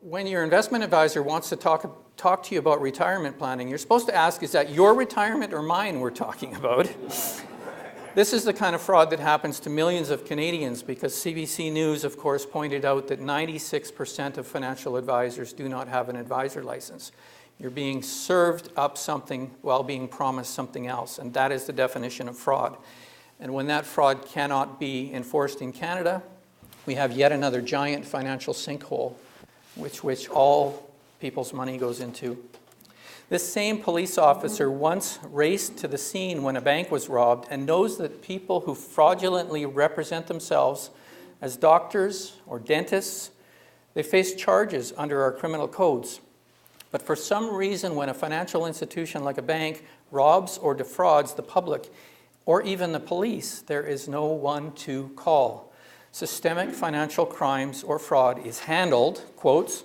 when your investment advisor wants to talk to you about retirement planning, you're supposed to ask, is that your retirement or mine we're talking about? This is the kind of fraud that happens to millions of Canadians because CBC News, of course, pointed out that 96% of financial advisors do not have an advisor license. You're being served up something while being promised something else, and that is the definition of fraud. And when that fraud cannot be enforced in Canada, we have yet another giant financial sinkhole which all people's money goes into. This same police officer once raced to the scene when a bank was robbed and knows that people who fraudulently represent themselves as doctors or dentists, they face charges under our criminal codes. But for some reason, when a financial institution like a bank robs or defrauds the public, or even the police, there is no one to call. Systemic financial crimes or fraud is handled, quotes,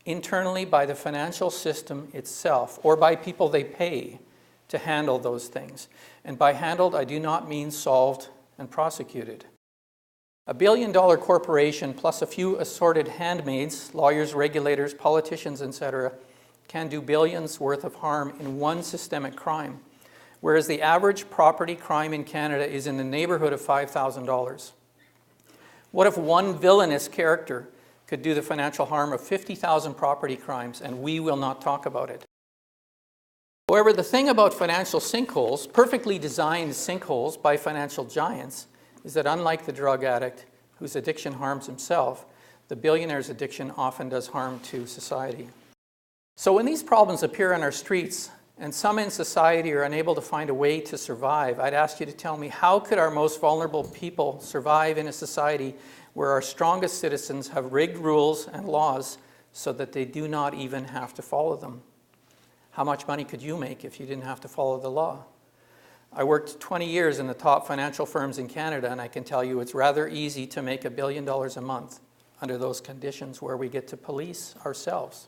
internally by the financial system itself, or by people they pay to handle those things. And by handled, I do not mean solved and prosecuted. $1 billion corporation plus a few assorted handmaids, lawyers, regulators, politicians, etc., can do billions worth of harm in one systemic crime, whereas the average property crime in Canada is in the neighborhood of $5,000. What if one villainous character could do the financial harm of 50,000 property crimes, and we will not talk about it? However, the thing about financial sinkholes, perfectly designed sinkholes by financial giants, is that unlike the drug addict whose addiction harms himself, the billionaire's addiction often does harm to society. So when these problems appear on our streets, and some in society are unable to find a way to survive, I'd ask you to tell me, how could our most vulnerable people survive in a society where our strongest citizens have rigged rules and laws so that they do not even have to follow them? How much money could you make if you didn't have to follow the law? I worked 20 years in the top financial firms in Canada, and I can tell you it's rather easy to make $1 billion a month under those conditions where we get to police ourselves.